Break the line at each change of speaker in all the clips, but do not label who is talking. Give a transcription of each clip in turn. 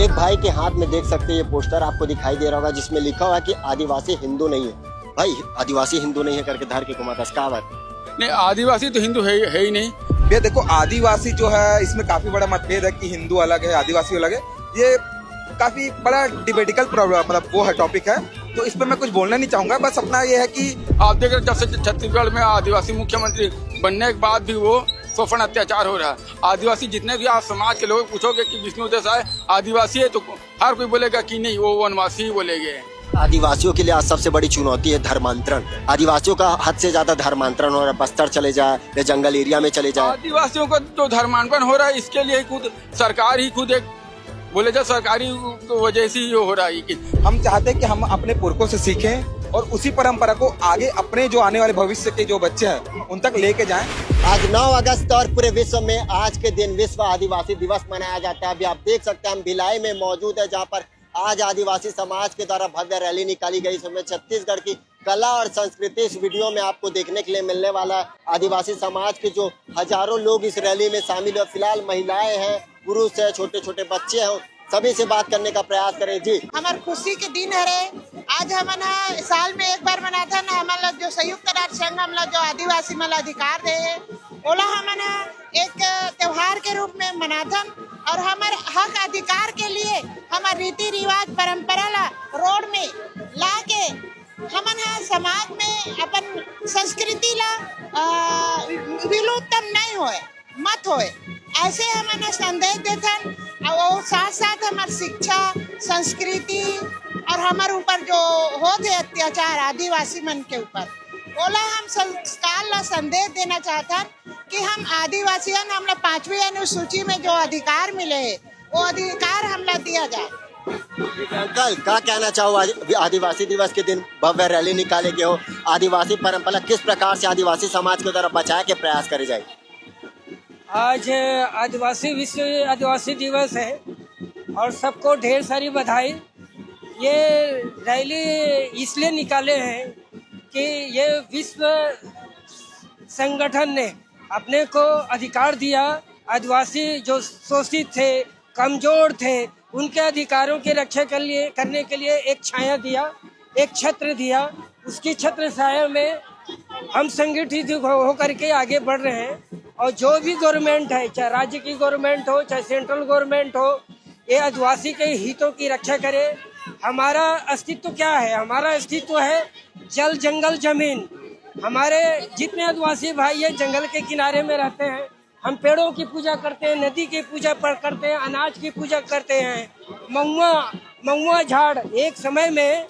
एक भाई के हाथ में देख सकते हैं ये पोस्टर आपको दिखाई दे रहा होगा जिसमें लिखा हुआ है कि आदिवासी हिंदू नहीं है। भाई आदिवासी हिंदू नहीं है करके धर के घुमाता का बात
नहीं, आदिवासी तो हिंदू है ही नहीं।
ये देखो आदिवासी जो है इसमें काफी बड़ा मतभेद है कि हिंदू अलग है आदिवासी अलग है। ये काफी बड़ा डिबेटिकल प्रॉब्लम मतलब वो है टॉपिक है, तो इस पर मैं कुछ बोलना नहीं चाहूंगा। बस अपना ये है कि
आप देख रहे जब से छत्तीसगढ़ में आदिवासी मुख्यमंत्री बनने के बाद भी वो शोषण अत्याचार हो रहा है। आदिवासी जितने भी आप समाज के लोग पूछोगे कि विष्णु देसाई आदिवासी है तो हर कोई बोलेगा कि नहीं वो वनवासी ही बोलेंगे।
आदिवासियों के लिए आज सबसे बड़ी चुनौती है धर्मांतरण। आदिवासियों का हद से ज्यादा धर्मांतरण हो रहा है, बस्तर चले जाए या जंगल एरिया में चले जाए।
आदिवासियों का जो धर्मांतरण हो रहा है इसके लिए खुद सरकार ही खुद एक बोले जाए सरकारी वजह से ही हो रहा है कि
हम चाहते हैं कि हम अपने पुरखों से सीखें और उसी परंपरा को आगे अपने जो आने वाले भविष्य के जो बच्चे हैं उन तक लेके जाएं।
आज 9 अगस्त और पूरे विश्व में आज के दिन विश्व आदिवासी दिवस मनाया जाता है। अभी आप देख सकते हैं हम भिलाई में मौजूद है जहाँ पर आज आदिवासी समाज के द्वारा भव्य रैली निकाली गई। इसमें छत्तीसगढ़ की कला और संस्कृति इस वीडियो में आपको देखने के लिए मिलने वाला है। आदिवासी समाज के जो हजारों लोग इस रैली में शामिल है। फिलहाल महिलाएं हैं, पुरुष है, छोटे छोटे बच्चे हैं, सभी से बात करने का प्रयास करें। जी
हमारे खुशी के दिन है आज। हम साल में एक बार मनाता ना हमारा जो संयुक्त राष्ट्र संघ हम जो आदिवासी मल अधिकार दे है ओला हम एक त्योहार के रूप में मनाता और हमारे हक अधिकार के लिए हमारे रीति रिवाज परंपरा ला रोड में ला के हम समाज में अपन संस्कृति ला विलुप्त नहीं होए मत होए ऐसे हम संदेश देथन। और साथ साथ हमारी शिक्षा संस्कृति और हमारे ऊपर जो होते अत्याचार आदिवासी मन के ऊपर ओला हम संस्कार ला संदेश देना चाहता कि हम आदिवासियन हमला 5वीं अनुसूची में जो अधिकार मिले है वो अधिकार हमला दिया जाए।
अंकल क्या कहना चाहो आदिवासी दिवस के दिन भव्य रैली निकाले गए हो, आदिवासी परंपरा किस प्रकार से आदिवासी समाज के द्वारा बचाए के प्रयास करे जाए?
आज आदिवासी विश्व आदिवासी दिवस है और सबको ढेर सारी बधाई। ये रैली इसलिए निकाले हैं कि ये विश्व संगठन ने अपने को अधिकार दिया। आदिवासी जो शोषित थे, कमजोर थे, उनके अधिकारों की रक्षा करने के लिए एक छाया दिया, एक छत्र दिया। उसकी छत्र छाया में हम संगठित होकर के आगे बढ़ रहे हैं। और जो भी गवर्नमेंट है, चाहे राज्य की गवर्नमेंट हो चाहे सेंट्रल गवर्नमेंट हो, ये आदिवासी के हितों की रक्षा करे। हमारा अस्तित्व क्या है? हमारा अस्तित्व है जल जंगल जमीन। हमारे जितने आदिवासी भाई है जंगल के किनारे में रहते हैं। हम पेड़ों की पूजा करते हैं, नदी की पूजा करते हैं, अनाज की पूजा करते हैं। महुआ झाड़ एक समय में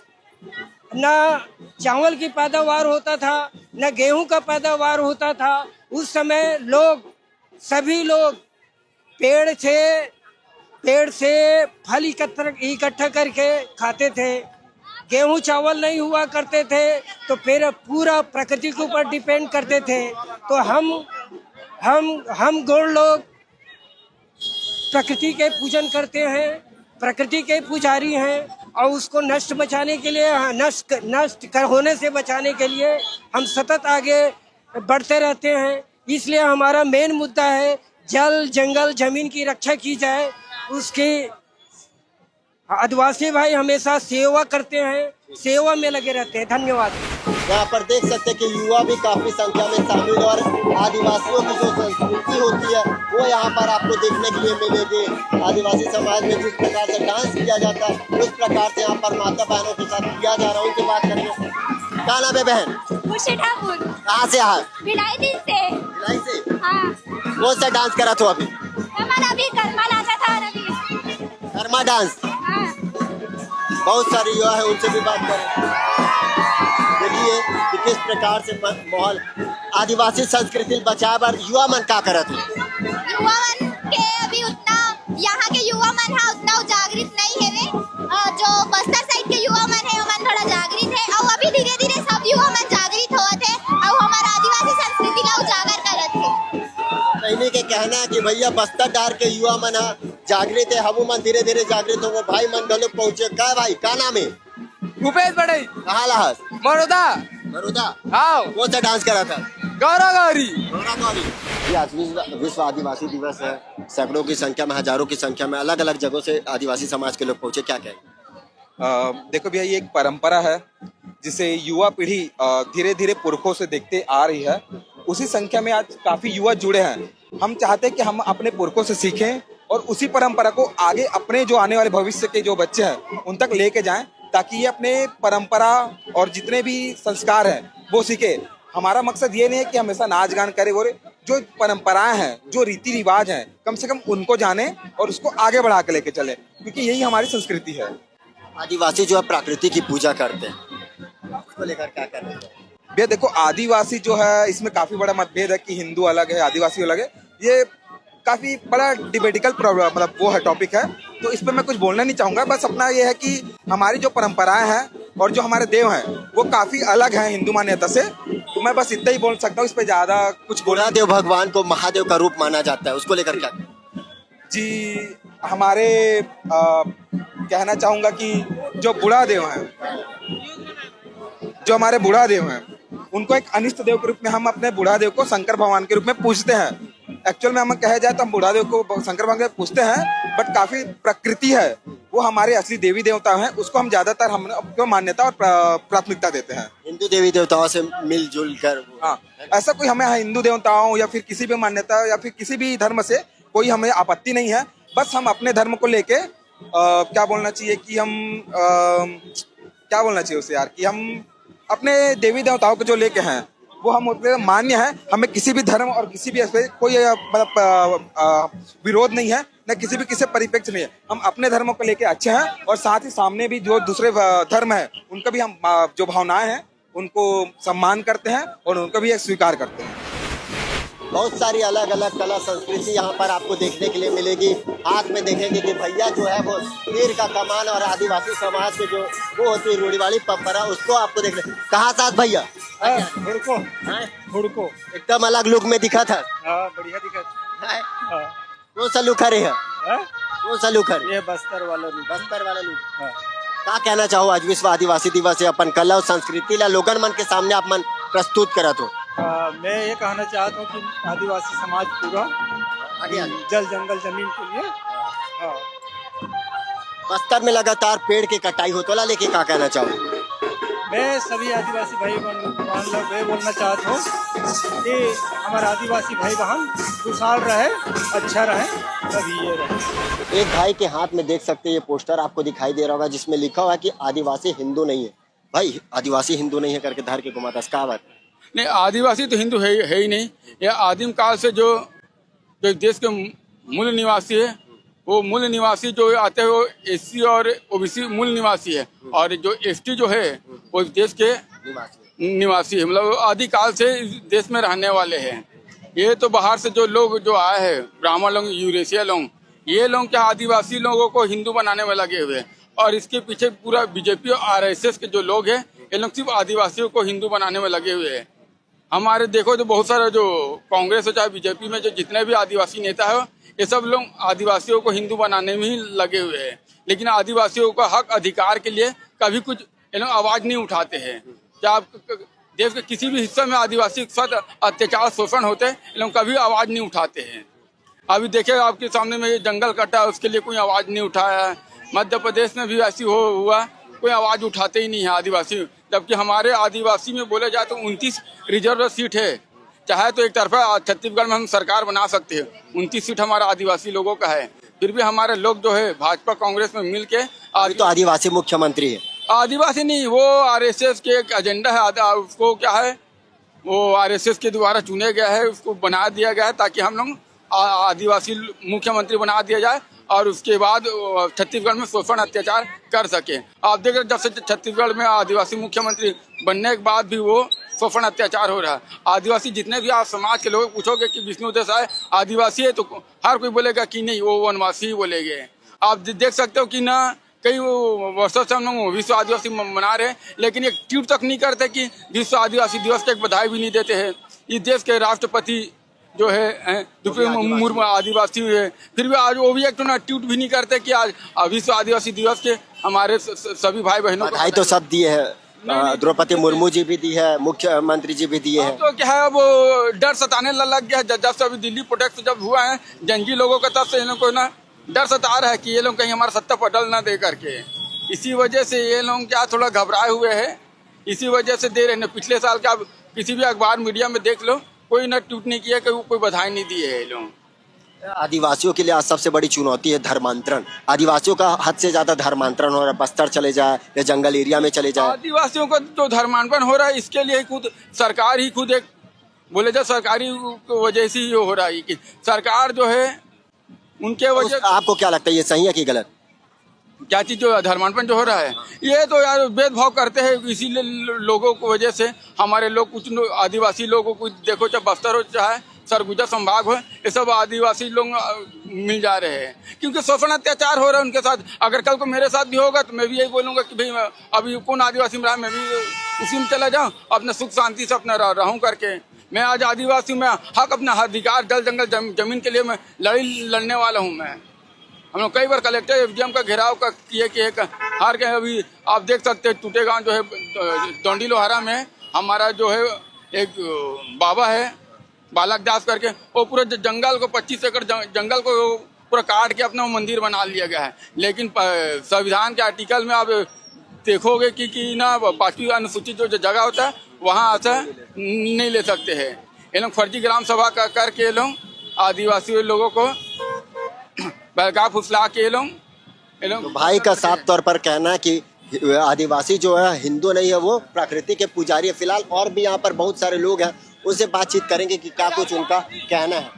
न चावल की पैदावार होता था न गेहूं का पैदावार होता था। उस समय सभी लोग पेड़ से फल इकट्ठा करके खाते थे। गेहूं चावल नहीं हुआ करते थे तो फिर पूरा प्रकृति के ऊपर डिपेंड करते थे। तो हम गौड़ लोग प्रकृति के पूजन करते हैं, प्रकृति के पुजारी हैं और उसको नष्ट बचाने के लिए नष्ट होने से बचाने के लिए हम सतत आगे बढ़ते रहते हैं। इसलिए हमारा मेन मुद्दा है जल जंगल जमीन की रक्षा की जाए। उसकी आदिवासी भाई हमेशा सेवा करते हैं, सेवा में लगे रहते हैं। धन्यवाद।
यहाँ पर देख सकते हैं कि युवा भी काफी संख्या में शामिल और आदिवासियों की जो संस्कृति होती है वो यहाँ पर आपको देखने के लिए मिलेगी। आदिवासी समाज में जिस प्रकार से डांस किया जाता है उस प्रकार से यहाँ पर माता बहनों के साथ किया जा रहा है। उनकी बात करेंगे। क्या नाम है बहन?
खुशी ठाकुर।
कहाँ से है?
भिलाई दिन से।
भिलाई से?
हाँ।
कौन सा डांस करा था अभी?
हमारा अभी कर्मा नाचा था अभी।
कर्मा डांस?
हाँ।
बहुत सारे युवा है उनसे भी बात करें। देखिए कि किस प्रकार से माहौल आदिवासी संस्कृति बचाए बार युवा मन क्या करत है।
युवा मन के अभी उतना यहाँ के युवा मन है उतना जागृत नहीं है वे। जो बस्तर साइड के युवा मन है वो थोड़ा जागृत है और अभी धीरे धीरे सब युवा मन जागृत होते हैं और हमारा आदिवासी संस्कृति ला उजागर करत है।
कहने के कहना है कि भैया बस्तर डार के युवा मन जागृत है, हम मन धीरे धीरे जागृत हो भाई मन गलो पहुँचे। क्या भाई क्या नाम है?
भूपेश बड़े।
कहाँ लहस?
मरोदा। हाँ।
कौन सा डांस करा था?
गौरा गौरी।
ये आज विश्व आदिवासी दिवस है। सैकड़ों की संख्या में, हजारों की संख्या में अलग अलग जगहों से आदिवासी समाज के लोग पहुंचे, क्या कहेंगे?
देखो भैया, ये एक परंपरा है जिसे युवा पीढ़ी धीरे धीरे पुरखों से देखते आ रही है। उसी संख्या में आज काफी युवा जुड़े हैं। हम चाहते हैं कि हम अपने पुरखों से सीखें और उसी परंपरा को आगे अपने जो आने वाले भविष्य के जो बच्चे हैं उन तक लेके जाएं, ताकि ये अपने परंपरा और जितने भी संस्कार हैं वो सीखे। हमारा मकसद ये नहीं है कि हमेशा नाच गान करें, और जो परंपराएं हैं, जो रीति रिवाज हैं, कम से कम उनको जाने और उसको आगे बढ़ा के लेके चले, क्योंकि यही हमारी संस्कृति है।
आदिवासी जो है प्रकृति की पूजा करते हैं, उसको लेकर क्या कर रहे हैं?
भैया देखो, आदिवासी जो है इसमें काफी बड़ा मतभेद है कि हिंदू अलग है आदिवासी अलग है। ये काफी बड़ा डिबेटिकल प्रॉब्लम, मतलब वो है टॉपिक है, तो इस पर मैं कुछ बोलना नहीं चाहूंगा। बस अपना ये है कि हमारी जो परंपराएं हैं और जो हमारे देव हैं वो काफी अलग हैं हिंदू मान्यता से। तो मैं बस इतना ही बोल सकता हूँ, इस पे ज्यादा कुछ बोला।
देव भगवान को महादेव का रूप माना जाता है, उसको लेकर क्या?
जी, हमारे कहना चाहूंगा कि जो बूढ़ा देव हैं, जो हमारे बूढ़ा देव हैं, उनको एक अनिष्ट देव के रूप में हम अपने बूढ़ा देव को शंकर भगवान के रूप में पूजते हैं। एक्चुअल में हम कहा जाए तो हम बूढ़ा देव को शंकर भगवान के पूजते हैं, बट काफी प्रकृति है, वो हमारे असली देवी देवता हैं, उसको हम ज्यादातर हम मान्यता और प्राथमिकता देते हैं।
हिंदू देवी देवताओं से मिलजुल कर।
हाँ, ऐसा कोई हमें हिंदू देवताओं या फिर किसी भी मान्यता या फिर किसी भी धर्म से कोई हमें आपत्ति नहीं है। बस हम अपने धर्म को लेके क्या बोलना चाहिए कि हम क्या बोलना चाहिए उसे यार, कि हम अपने देवी देवताओं को जो लेके हैं वो हम उतने मान्य हैं। हमें किसी भी धर्म और किसी भी कोई मतलब विरोध नहीं है, न किसी भी किसी परिप्रेक्ष्य नहीं है। हम अपने धर्मों को लेके अच्छे हैं और साथ ही सामने भी जो दूसरे धर्म है उनका भी हम जो भावनाएं हैं उनको सम्मान करते हैं और उनको भी स्वीकार करते हैं।
बहुत सारी अलग अलग कला संस्कृति यहाँ पर आपको देखने के लिए मिलेगी। हाथ में देखेंगे कि भैया जो है वो तीर का कमान और आदिवासी समाज के जो वो होती है रूढ़िवादी परंपरा, उसको आपको देखने। कहाँ साथ भैया?
हुड़को
एकदम अलग लुक में दिखा था।
बढ़िया दिखा।
कौन सा लुक है? कौन सा लुक है?
ये बस्तर वाला लुक।
बस्तर वाला लुक। क्या कहना चाहो आज विश्व आदिवासी दिवस है, अपन कला और संस्कृति ला लोगन मन के सामने आप मन प्रस्तुत करत हो?
मैं ये कहना चाहता हूँ कि आदिवासी समाज पूरा जल जंगल जमीन के लिए।
बस्तर में लगातार पेड़ की कटाई होता है, लेकिन क्या कहना चाहो?
मैं सभी आदिवासी भाई बहन लोग ये बोलना चाहता हूँ कि हमारे आदिवासी भाई बहन खुशहाल रहे, अच्छा रहे, तभी ये रहे।
एक भाई के हाथ में देख सकते हैं ये पोस्टर आपको दिखाई दे रहा होगा, जिसमें लिखा हुआ है कि आदिवासी हिंदू नहीं है। भाई आदिवासी हिंदू नहीं है करके धर के घुमाता, क्या बात?
नहीं, आदिवासी तो हिंदू है ही नहीं। यह आदिम काल से जो देश के मूल निवासी है, वो मूल निवासी जो आते हैं वो एससी और ओबीसी मूल निवासी है, और जो एसटी जो है वो देश के निवासी है, मतलब आदिकाल से इस देश में रहने वाले हैं। ये तो बाहर से जो लोग जो आए हैं, ब्राह्मण लोग, यूरेशिया लोग, ये लोग क्या आदिवासी लोगों को हिंदू बनाने में लगे हुए हैं, और इसके पीछे पूरा बीजेपी और आरएसएस के जो लोग हैं, ये लोग सिर्फ आदिवासियों को हिंदू बनाने में लगे हुए हैं। हमारे देखो जो बहुत सारा जो कांग्रेस हो चाहे बीजेपी में जो जितने भी आदिवासी नेता है, ये सब लोग आदिवासियों को हिंदू बनाने में ही लगे हुए हैं, लेकिन आदिवासियों का हक अधिकार के लिए कभी कुछ ये लोग आवाज नहीं उठाते हैं। क्या आप देश के किसी भी हिस्से में आदिवासी के साथ अत्याचार शोषण होते हैं, ये लोग कभी आवाज नहीं उठाते हैं। अभी देखिए आपके सामने में ये जंगल कटा, उसके लिए कोई आवाज नहीं उठाया है। मध्य प्रदेश में भी ऐसी हुआ, कोई आवाज उठाते ही नहीं है आदिवासी। जबकि हमारे आदिवासी में बोले जाए तो 29 रिजर्व सीट है, चाहे तो एक तरफा छत्तीसगढ़ में हम सरकार बना सकते हैं। 29 सीट हमारा आदिवासी लोगों का है, फिर भी हमारे लोग जो है भाजपा कांग्रेस में मिल के
तो आदिवासी मुख्यमंत्री है।
आदिवासी नहीं, वो आरएसएस के एक एजेंडा है, उसको क्या है वो आरएसएस के द्वारा चुने गया है, उसको बना दिया गया है ताकि हम लोग आदिवासी मुख्यमंत्री बना दिया जाए और उसके बाद छत्तीसगढ़ में शोषण अत्याचार कर सके। आप देख रहे जब से छत्तीसगढ़ में आदिवासी मुख्यमंत्री बनने के बाद भी वो शोषण अत्याचार हो रहा है। आदिवासी जितने भी आप समाज के लोग पूछोगे कि विष्णु देसाई आदिवासी है, तो हर कोई बोलेगा कि नहीं, वो वनवासी ही बोलेंगे। आप देख सकते हो कि ना कई वर्षों से हम लोग विश्व आदिवासी मना रहे हैं, लेकिन एक ट्वीट तक नहीं करते कि विश्व आदिवासी दिवस के एक बधाई भी नहीं देते हैं। इस देश के राष्ट्रपति जो है द्रौपदी मुर्मू आदिवासी है, फिर भी आज वो भी एक ट्वीट भी नहीं करते कि आज विश्व आदिवासी दिवस के हमारे सभी भाई बहनों
बधाई तो सब दिए हैं। द्रौपदी मुर्मू जी भी दी है, मुख्यमंत्री जी भी दिए
अब
हैं।
तो क्या है, वो डर सताने लग गया है। जब से अभी दिल्ली प्रोटेस्ट जब हुआ है जंगी लोगों का, तब से इन लोग को ना डर सता रहा है कि ये लोग कहीं हमारा सत्ता पटल ना दे करके। इसी वजह से ये लोग क्या थोड़ा घबराए हुए हैं, इसी वजह से दे रहे हैं। पिछले साल का आप किसी भी अखबार मीडिया में देख लो, कोई ना ट्वीट नहीं किया, कोई बधाई नहीं दी है ये लोग।
आदिवासियों के लिए आज सबसे बड़ी चुनौती है धर्मांतरण। आदिवासियों का हद से ज्यादा धर्मांतरण हो रहा है, बस्तर चले जाए या जंगल एरिया में चले जाए।
आदिवासियों का जो धर्मांतरण हो रहा है, इसके लिए खुद सरकार ही खुद एक बोले जाए सरकारी वजह से ही हो रहा है कि सरकार जो है उनके वजह।
आपको क्या लगता है ये सही है कि गलत?
क्या चीज जो धर्मांतरण जो हो रहा है, ये तो यार भेदभाव करते हैं, इसीलिए लोगों की वजह से हमारे लोग कुछ आदिवासी लोगों को देखो, चाहे बस्तर हो चाहे सरगुजा संभाग हो, ये सब आदिवासी लोग मिल जा रहे हैं, क्योंकि शोषण अत्याचार हो रहा है उनके साथ। अगर कल को मेरे साथ भी होगा तो मैं भी यही बोलूंगा कि भाई अभी कौन आदिवासी में रहा, मैं भी उसी में चला जाऊँ, अपने सुख शांति से अपना रहूं करके। मैं आज आदिवासी में हक अपना अधिकार जल जंगल जमीन के लिए मैं लड़ने वाला हूँ। मैं हम लोग कई बार कलेक्टर एफडीएम का घेराव का किए कि एक हार के अभी आप देख सकते हैं टूटे गांव जो है डोंडी लोहारा में हमारा जो है एक बाबा है बालक दास करके, वो पूरे जंगल को 25 एकड़ जंगल को पूरा काट के अपना मंदिर बना लिया गया है। लेकिन संविधान के आर्टिकल में आप देखोगे कि ना 5वीं अनुसूचित जो जगह होता है वहाँ ऐसा नहीं ले सकते हैं। ये लोग फर्जी ग्राम सभा करके ये लोग आदिवासी लोगों को बहका फुसला के लोग
तो भाई का साफ तौर पर कहना है कि आदिवासी जो है हिंदू नहीं है, वो प्रकृति के पुजारी है। फिलहाल और भी यहाँ पर बहुत सारे लोग हैं, उनसे बातचीत करेंगे कि क्या कुछ उनका कहना है।